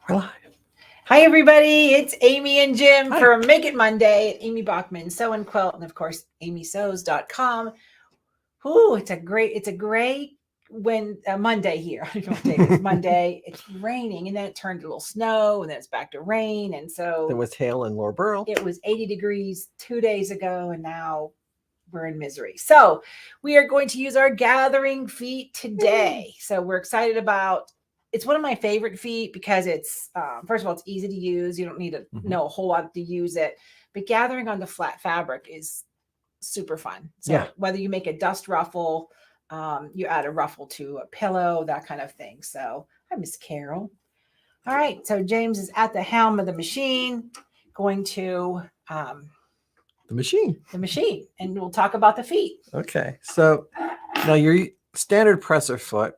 We're live. Hi, everybody. It's Amy and Jim for Make It Monday at Amy Bachman Sew and Quilt, and of course, amysews.com. Ooh, it's a great Monday here. I don't know what day it is. Monday. It's raining, and then it turned to a little snow, and then it's back to rain. And so There was hail in Loughborough. it was 80 degrees 2 days ago, and now we're in misery. So we are going to use our gathering feet today. So we're excited about. It's one of my favorite feet because it's first of all, it's easy to use. You don't need to know a whole lot to use it, but gathering on the flat fabric is super fun. So whether you make a dust ruffle, you add a ruffle to a pillow, that kind of thing. So hi, Miss Carol. All right, so James is at the helm of the machine, going to the machine, and we'll talk about the feet. Okay, so now your standard presser foot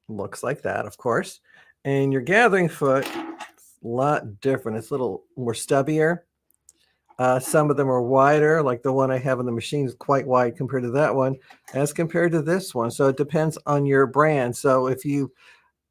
looks like that, of course, and your gathering foot is a lot different. It's a little more stubbier. Some of them are wider, like the one I have in the machine is quite wide compared to that one, as compared to this one. So it depends on your brand. So if you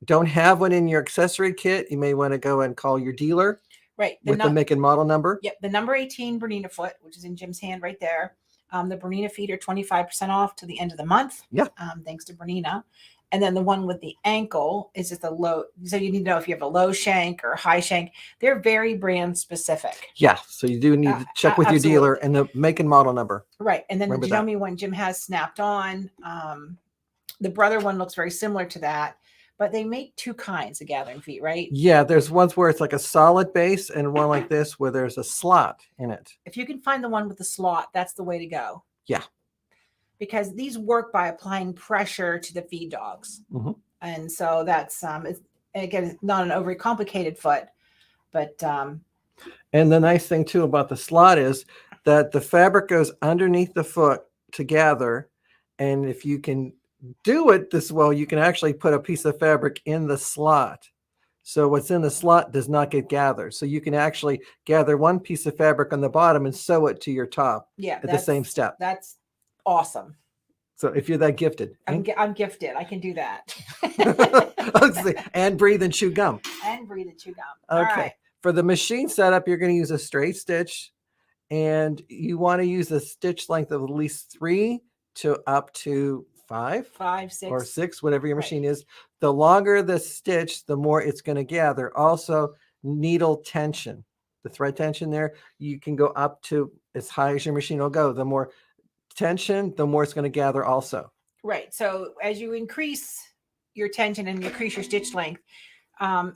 don't have one in your accessory kit, you may want to go and call your dealer. Right. With the make and model number. Yep. The number 18 Bernina foot, which is in Jim's hand right there. The Bernina feet are 25% off to the end of the month. Yeah. Thanks to Bernina. And then the one with the ankle is just a low. So you need to know if you have a low shank or high shank. They're very brand specific. Yeah. So you do need to check with your dealer and the make and model number. Right. And then the Janome one Jim has snapped on. The Brother one looks very similar to that. But they make two kinds of gathering feet, right? Yeah, there's ones where it's like a solid base and one like this where there's a slot in it. If you can find the one with the slot, that's the way to go. Yeah. Because these work by applying pressure to the feed dogs. And so that's, again, not an overly complicated foot, but. And the nice thing too about the slot is that the fabric goes underneath the foot to gather. And if you can do it this well, you can actually put a piece of fabric in the slot. So what's in the slot does not get gathered. So you can actually gather one piece of fabric on the bottom and sew it to your top at the same step. That's awesome. So if you're that gifted. I'm gifted. I can do that. And breathe and chew gum. And breathe and chew gum. Okay. All right. For the machine setup, you're going to use a straight stitch. And you want to use a stitch length of at least 3 to up to 5, 6, or 6, whatever your machine is. The longer the stitch, the more it's going to gather. Also, needle tension, the thread tension there, you can go up to as high as your machine will go. The more tension, the more it's going to gather also. Right. So as you increase your tension and increase your stitch length,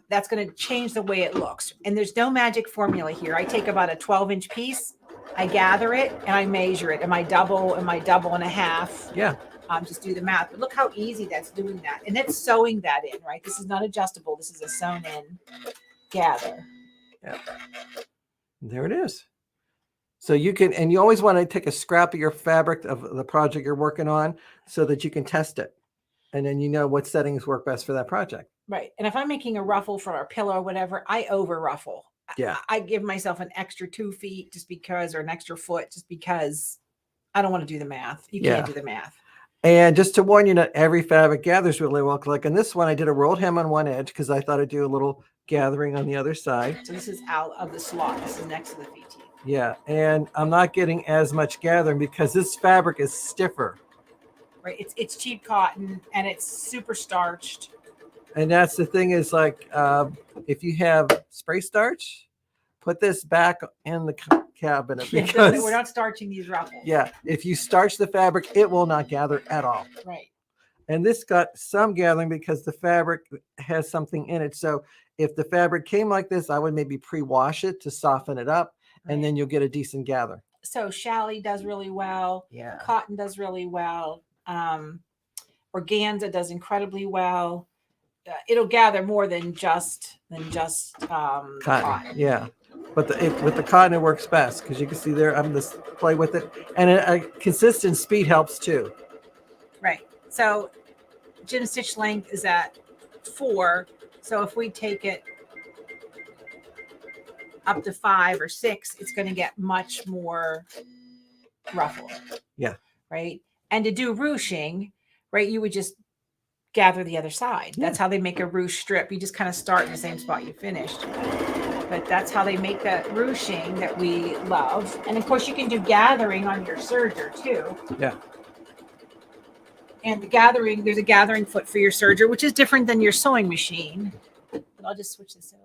that's going to change the way it looks. And there's no magic formula here. I take about a 12-inch piece, I gather it, and I measure it. Am I double and a half? Yeah. Just do the math. But look how easy that's doing that. And that's sewing that in, right? This is not adjustable. This is a sewn in gather. Yeah. There it is. So you can, and you always want to take a scrap of your fabric of the project you're working on so that you can test it. And then you know what settings work best for that project. Right. And if I'm making a ruffle for our pillow or whatever, I over ruffle. Yeah. I give myself an extra 2 feet just because, or an extra foot just because I don't want to do the math. You can't do the math. And just to warn you, not every fabric gathers really well. Like in this one, I did a rolled hem on one edge because I thought I'd do a little gathering on the other side. So this is out of the slot. This is next to the feet. Yeah. And I'm not getting as much gathering because this fabric is stiffer. Right. It's cheap cotton and it's super starched. And that's the thing is like, if you have spray starch, put this back in the cabinet because we're not starching these ruffles. Yeah. If you starch the fabric, it will not gather at all. Right. And this got some gathering because the fabric has something in it. So if the fabric came like this, I would maybe pre-wash it to soften it up, and then you'll get a decent gather. So challis does really well. Yeah. Cotton does really well. Organza does incredibly well. It'll gather more than just cotton. Yeah. But with the cotton, it works best because you can see there, I'm just play with it. And a consistent speed helps too. Right. So Jim's stitch length is at 4. So if we take it up to 5 or 6, it's going to get much more ruffle. Yeah. Right. And to do ruching, right, you would just gather the other side. Yeah. That's how they make a ruche strip. You just kind of start in the same spot you finished. But that's how they make that ruching that we love. And of course, you can do gathering on your serger too. Yeah. And the gathering, there's a gathering foot for your serger, which is different than your sewing machine. But I'll just switch this over.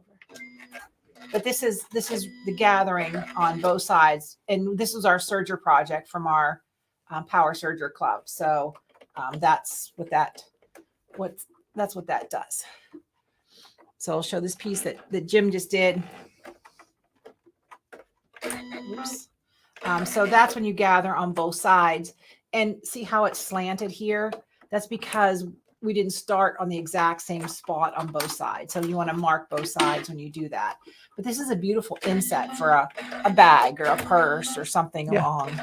But this is the gathering on both sides, and this was our serger project from our Power Serger Club. So that's what that does. So I'll show this piece that Jim just did. Oops. So that's when you gather on both sides, and see how it's slanted here. That's because we didn't start on the exact same spot on both sides. So you want to mark both sides when you do that. But this is a beautiful inset for a bag or a purse or something along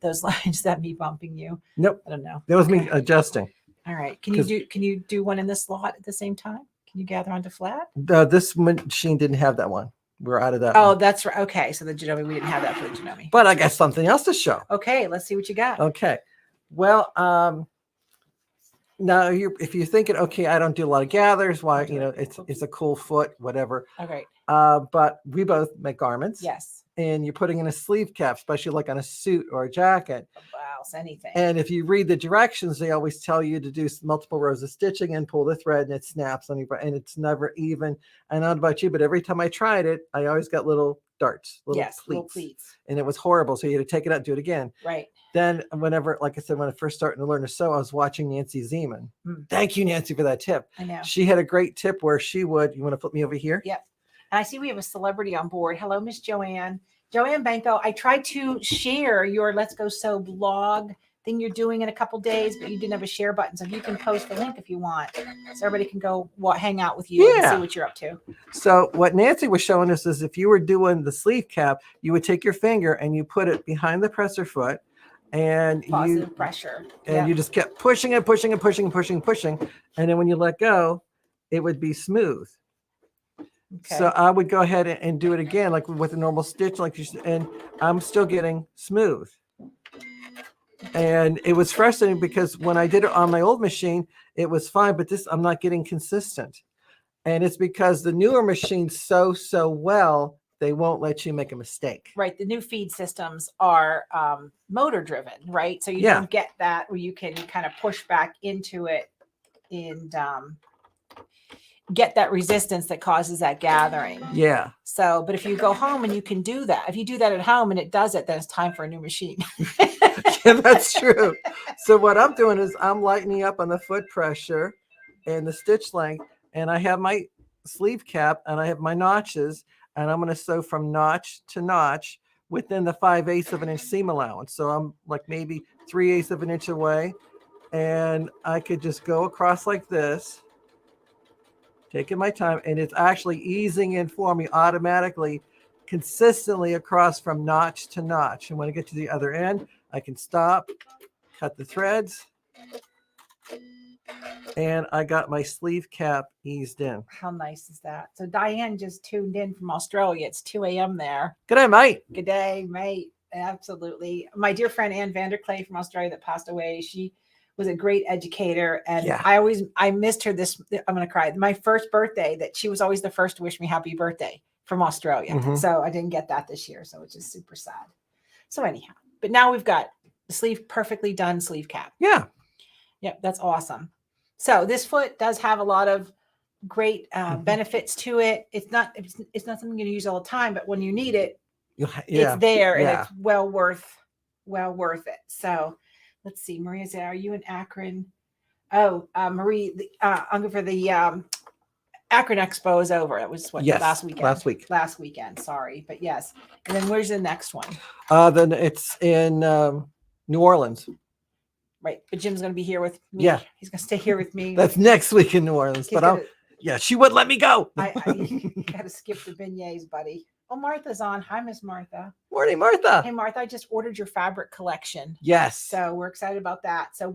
those lines. Is that me bumping you? Nope. I don't know. That was me adjusting. All right. Can you do one in the slot at the same time? Can you gather onto flat? This machine didn't have that one. We're out of that. Oh, one. that's right. Okay. So the Janome, we didn't have that for the Janome. But I got something else to show. Okay. Let's see what you got. Okay. Well, now if you're thinking, okay, I don't do a lot of gathers, why, it's a cool foot, whatever. Okay. But we both make garments. Yes. And you're putting in a sleeve cap, especially like on a suit or a jacket. Blouse, anything. And if you read the directions, they always tell you to do multiple rows of stitching and pull the thread, and it snaps on you, and it's never even. I don't know about you, but every time I tried it, I always got little darts, little pleats. And it was horrible. So you had to take it out and do it again. Right. Then whenever, like I said, when I first started to learn to sew, I was watching Nancy Zeman. Thank you, Nancy, for that tip. I know. She had a great tip where you want to flip me over here? Yep. And I see we have a celebrity on board. Hello, Miss Joanne. Joanne Banco, I tried to share your Let's Go Sew blog thing you're doing in a couple days, but you didn't have a share button. So you can post the link if you want. So everybody can go hang out with you and see what you're up to. So what Nancy was showing us is if you were doing the sleeve cap, you would take your finger and you put it behind the presser foot, and positive pressure. And you just kept pushing it, pushing and pushing and pushing and pushing. And then when you let go, it would be smooth. Okay. So I would go ahead and do it again, like with a normal stitch, and I'm still getting smooth. And it was frustrating because when I did it on my old machine, it was fine, but I'm not getting consistent. And it's because the newer machines sew so well, they won't let you make a mistake. Right. The new feed systems are motor driven, right? So you don't get that where you can kind of push back into it and get that resistance that causes that gathering. Yeah. So, but if you go home and you can do that, if you do that at home and it does it, then it's time for a new machine. Yeah, that's true. So what I'm doing is I'm lightening up on the foot pressure and the stitch length, and I have my sleeve cap and I have my notches, and I'm going to sew from notch to notch within the 5/8 of an inch seam allowance. So I'm like maybe 3/8 of an inch away, and I could just go across like this, taking my time, and it's actually easing in for me automatically, consistently across from notch to notch. And when I get to the other end, I can stop, cut the threads, and I got my sleeve cap eased in. How nice is that? So Diane just tuned in from Australia. It's 2 a.m. there. Good day, mate. Good day, mate. Absolutely. My dear friend Ann Vanderclay from Australia that passed away, she was a great educator, and I missed her I'm going to cry. My first birthday, that she was always the first to wish me happy birthday from Australia. Mm-hmm. So I didn't get that this year. So it's just super sad. So anyhow, but now we've got the perfectly done sleeve cap. Yeah. Yep. That's awesome. So this foot does have a lot of great benefits to it. It's not something you're going to use all the time, but when you need it, it's there and it's well worth it. So let's see, Maria's there. Are you in Akron? Oh, Marie, I'm going for the Akron Expo is over. It was last weekend. Last weekend. Sorry, but yes. And then where's the next one? Then it's in New Orleans. Right, but Jim's going to be here with me. Yeah, he's going to stay here with me. That's next week in New Orleans. But she wouldn't let me go. I got to skip the beignets, buddy. Oh, Martha's on. Hi, Miss Martha. Morning, Martha. Hey, Martha, I just ordered your fabric collection. Yes. So we're excited about that. So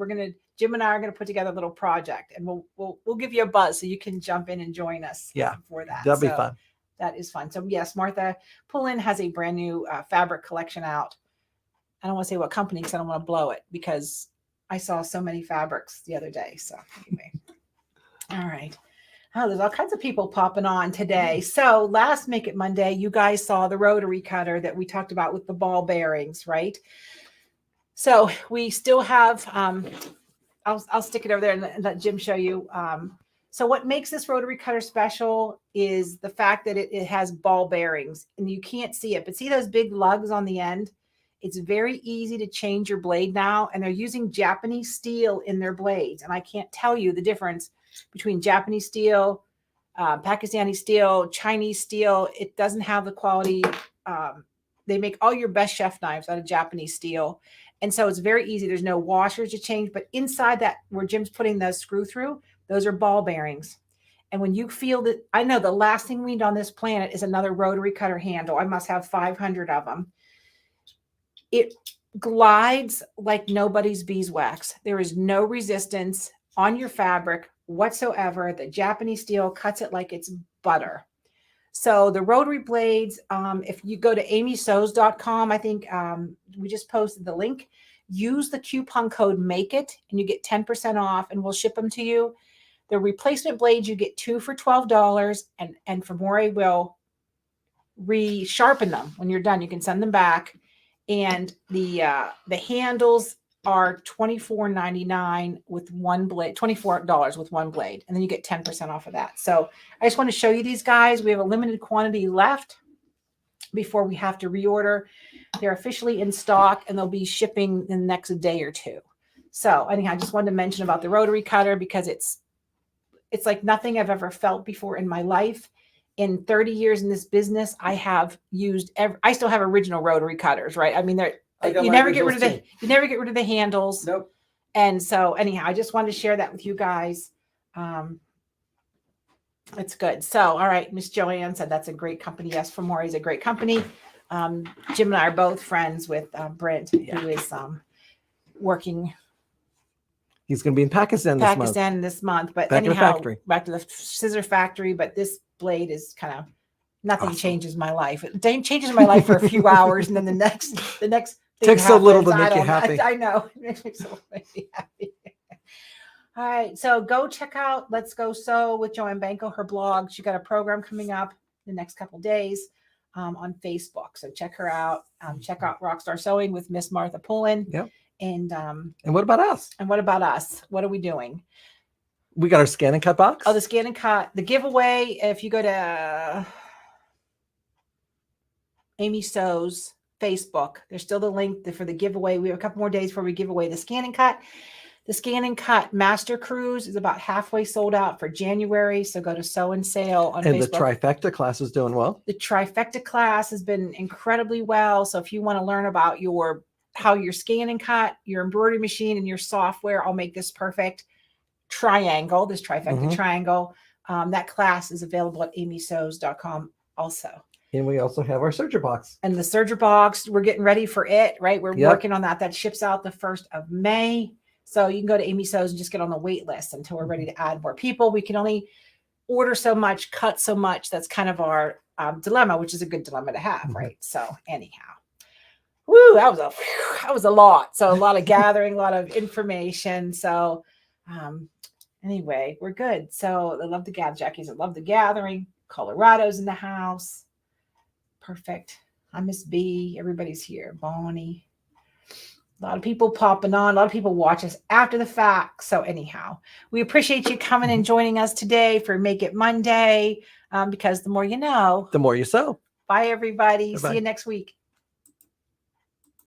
Jim and I are going to put together a little project, and we'll give you a buzz so you can jump in and join us. Yeah, for that. That'll be fun. That is fun. So yes, Martha Pullin has a brand new fabric collection out. I don't want to say what company because I don't want to blow it, because I saw so many fabrics the other day. So anyway. All right. Oh, there's all kinds of people popping on today. So last Make It Monday, you guys saw the rotary cutter that we talked about with the ball bearings, right? So we still have, I'll stick it over there and let Jim show you. So what makes this rotary cutter special is the fact that it has ball bearings, and you can't see it, but see those big lugs on the end? It's very easy to change your blade now, and they're using Japanese steel in their blades. And I can't tell you the difference between Japanese steel, Pakistani steel, Chinese steel. It doesn't have the quality. They make all your best chef knives out of Japanese steel. And so it's very easy. There's no washers to change, but inside that, where Jim's putting the screw through, those are ball bearings. And when you feel that, I know the last thing we need on this planet is another rotary cutter handle. I must have 500 of them. It glides like nobody's beeswax. There is no resistance on your fabric whatsoever. The Japanese steel cuts it like it's butter. So the rotary blades, if you go to amysews.com, I think we just posted the link, use the coupon code MAKEIT and you get 10% off, and we'll ship them to you. The replacement blades, you get 2 for $12, and Famore will resharpen them when you're done. You can send them back. And the handles are $24.99 with one blade, $24 with one blade, and then you get 10% off of that. So I just want to show you these guys. We have a limited quantity left before we have to reorder. They're officially in stock, and they'll be shipping in the next day or two. So anyhow, I just wanted to mention about the rotary cutter because it's like nothing I've ever felt before in my life. In 30 years in this business, I have used I still have original rotary cutters, right? I mean, you never get rid of the handles. Nope. And so anyhow, I just wanted to share that with you guys. It's good. So, all right. Miss Joanne said that's a great company. Yes, Famore is a great company. Jim and I are both friends with Brent, who is working. He's going to be in Pakistan this month. But back anyhow, to the factory. Back to the scissor factory. But this blade is kind of nothing. Awesome. Changes my life. It changes my life for a few hours, and then the next thing takes so little to happens. make you happy. I know. It makes me so happy. All right. So go check out Let's Go Sew with Joanne Banco, her blog. She got a program coming up the next couple of days on Facebook. So check her out. Check out Rockstar Sewing with Miss Martha Pullen. Yep. And what about us? And what about us? What are we doing? We got our scan and cut box. Oh, the scan and cut. The giveaway, if you go to Amy Sews Facebook, there's still the link for the giveaway. We have a couple more days before we give away the scan and cut. The scan and cut master cruise is about halfway sold out for January. So go to Sew and Sale on Facebook. And the trifecta class is doing well. The trifecta class has been incredibly well. So if you want to learn about how your scan and cut, your embroidery machine, and your software, I'll make this perfect triangle, this trifecta triangle. That class is available at amysews.com also. And we also have our serger box. And the serger box, we're getting ready for it, right? We're working on that. That ships out the 1st of May. So you can go to Amy Sews and just get on the wait list until we're ready to add more people. We can only order so much, cut so much. That's kind of our dilemma, which is a good dilemma to have, right? So anyhow, woo, that was a lot. So a lot of gathering, a lot of information. So anyway, we're good. So I love the gather. Jackie's I love the gathering. Colorado's in the house. Perfect. I Miss B. Everybody's here. Bonnie. A lot of people popping on. A lot of people watch us after the fact. So anyhow, we appreciate you coming and joining us today for Make It Monday, because the more you know, the more you sew. Bye, everybody. Bye-bye. See you next week.